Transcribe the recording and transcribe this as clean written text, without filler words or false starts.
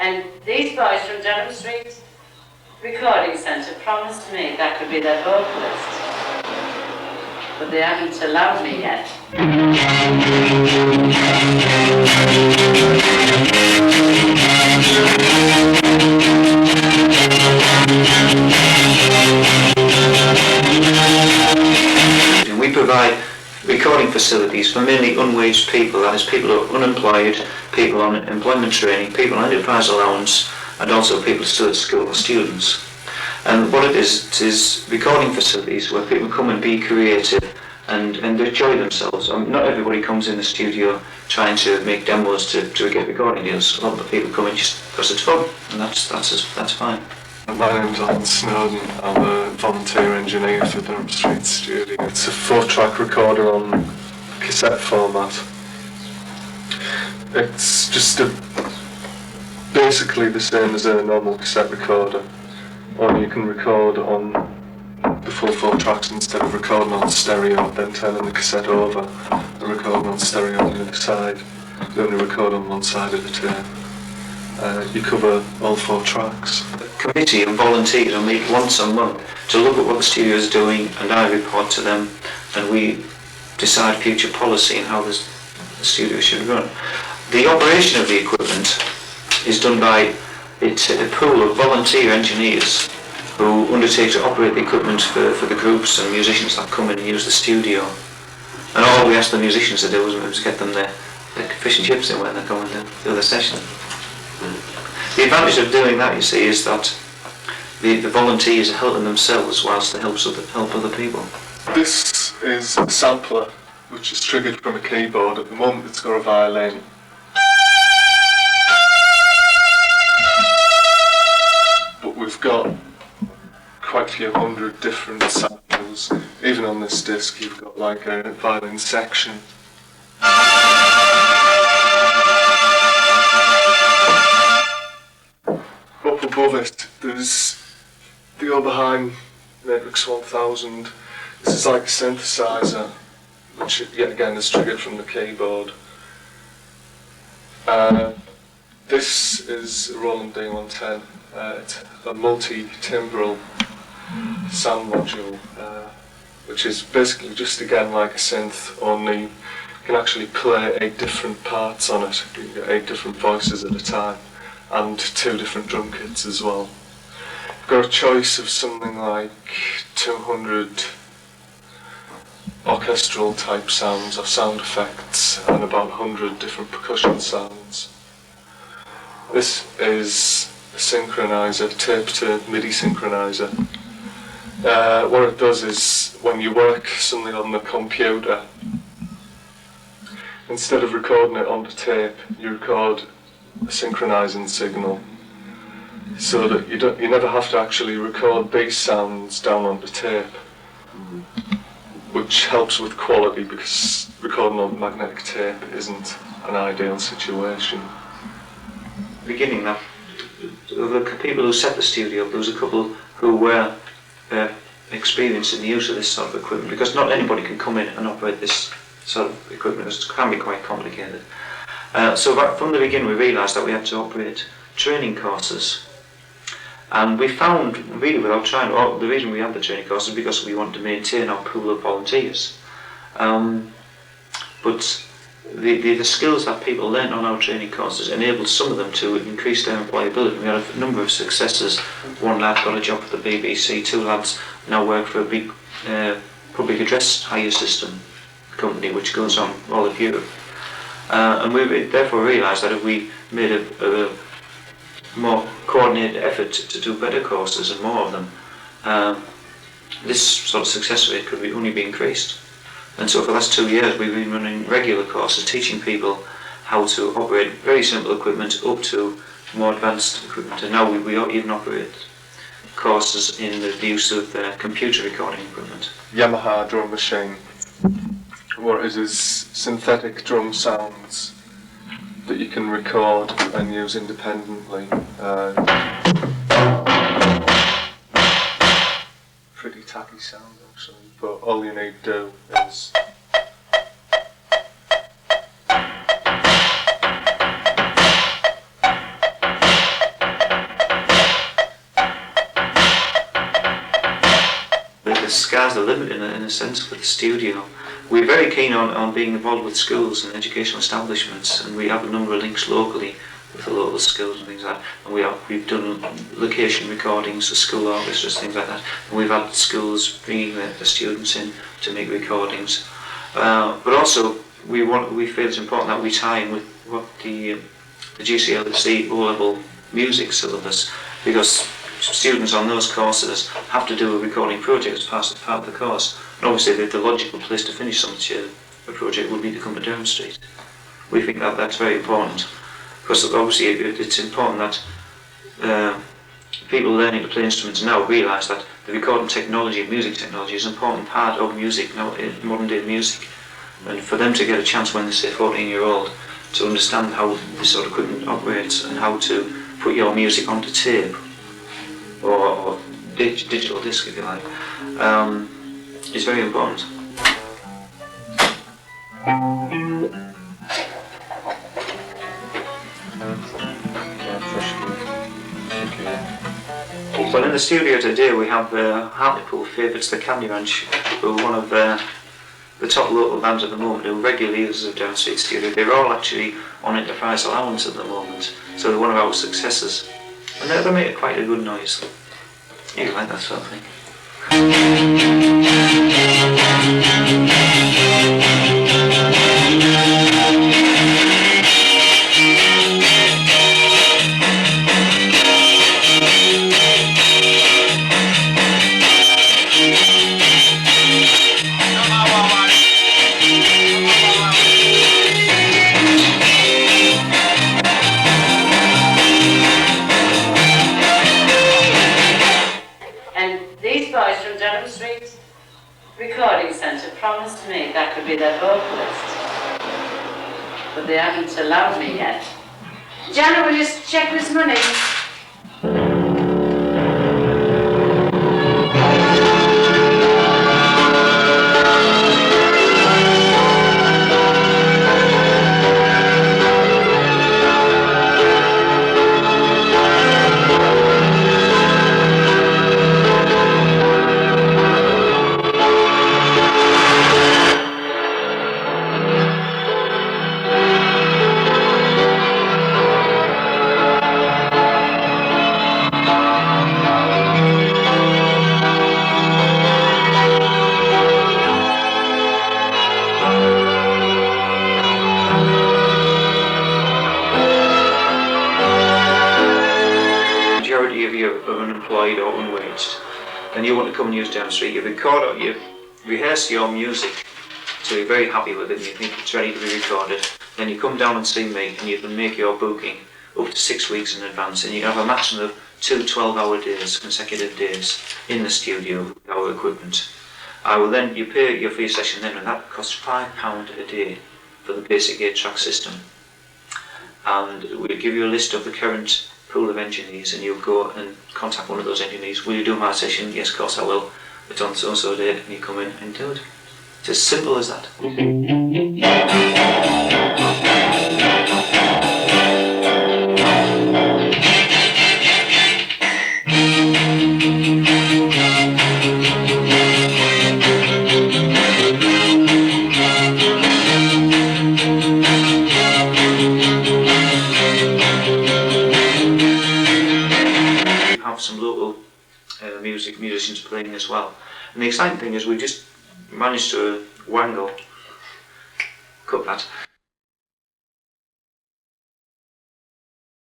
And these boys from Durham Street Recording Centre promised me that could be their vocalist. But they haven't allowed me yet. We provide recording facilities for mainly unwaged people, that is people who are unemployed, people on employment training, people on enterprise allowance, and also people still at school or students. And what it is recording facilities where people come and be creative and enjoy themselves. Not everybody comes in the studio trying to make demos to get recording deals. A lot of people come in just because it's fun, and that's fine. My name's Snowdon. I'm a volunteer engineer for Durham Street Studio. It's a 4-track recorder on cassette format. It's just basically the same as a normal cassette recorder, only you can record on the full 4 tracks instead of recording on stereo, then turning the cassette over and recording on stereo on the other side. You only record on one side of the tape. You cover all 4 tracks. The committee of volunteers will meet once a month to look at what the studio is doing, and I report to them, and we decide future policy and how the studio should run. The operation of the equipment is done by a pool of volunteer engineers who undertake to operate the equipment for the groups and musicians that come in and use the studio. And all we ask the musicians to do is get them their fish and chips in when they're coming to do their session. The advantage of doing that, you see, is that the volunteers are helping themselves whilst they help other people. This is a sampler which is triggered from a keyboard. At the moment it's got a violin. But we've got quite a few hundred different samples. Even on this disc you've got like a violin section. Up above it, there's the Oberheim Matrix 1000. This is like a synthesizer, which yet again is triggered from the keyboard. This is a Roland D110. It's a multi-timbral sound module, which is basically just again like a synth, only you can actually play 8 different parts on it. You can get 8 different voices at a time, and 2 different drum kits as well. I've got a choice of something like 200 orchestral type sounds or sound effects and about 100 different percussion sounds. This is a synchronizer, tape to MIDI synchronizer. What it does is when you work something on the computer, instead of recording it on the tape, you record a synchronizing signal, so that you never have to actually record these sounds down on the tape, which helps with quality because recording on magnetic tape isn't an ideal situation. Beginning that, the people who set the studio up, there was a couple who were experienced in the use of this sort of equipment, because not anybody can come in and operate this sort of equipment. It can be quite complicated. So from the beginning we realised that we had to operate training courses, and we found, really without trying, the reason we had the training courses is because we wanted to maintain our pool of volunteers. But the skills that people learnt on our training courses enabled some of them to increase their employability. We had a number of successes. 1 lad got a job for the BBC, 2 lads now work for a big public address hire system company which goes on all of Europe. And we therefore realised that if we made a more coordinated effort to do better courses and more of them, this sort of success rate could only be increased. And so for the last 2 years we've been running regular courses teaching people how to operate very simple equipment up to more advanced equipment, and now we even operate courses in the use of computer recording equipment. Yamaha drum machine. What it is synthetic drum sounds that you can record and use independently. Pretty tacky sound actually, but all you need to do is sky's the limit in a sense for the studio. We're very keen on being involved with schools and educational establishments, and we have a number of links locally with the local schools and things like that. And we've done location recordings for school orchestras, things like that. And we've had schools bringing the students in to make recordings. But also we feel it's important that we tie in with what the GCSE O-level music syllabus, because students on those courses have to do a recording project as part of the course. And obviously the logical place to finish such a project would be to come to Durham Street. We think that that's very important, because obviously it's important that people learning to play instruments now realise that the recording technology and music technology is an important part of music now, in modern day music. And for them to get a chance when they're say 14-year-old to understand how this sort of equipment operates and how to put your music onto tape or digital disc, if you like, is very important. Well, in the studio today we have Hartlepool favourites the Candy Ranch, who are one of the top local bands at the moment, who are regular users of Durham Street Studio. They're all actually on enterprise allowance at the moment, so they're one of our successors. And they make quite a good noise. You like that sort of thing. Recording Centre promised me that could be their vocalist, but they haven't allowed me yet. Janet, will you check this money? Majority of you are unemployed or unwaged, and you want to come and use Durham Street, you record or you rehearse your music, so you're very happy with it and you think it's ready to be recorded. Then you come down and see me, and you can make your booking up to 6 weeks in advance, and you have a maximum of 2 12-hour days, consecutive days, in the studio with our equipment. You pay for your session then, and that costs £5 a day for the basic 8-track system. And we'll give you a list of the current pool of engineers, and you'll go and contact one of those engineers. Will you do my session? Yes, of course I will. It's on so-and-so date, and you come in and do it. It's as simple as that. Some local musicians playing as well, and the exciting thing is we just managed to cut that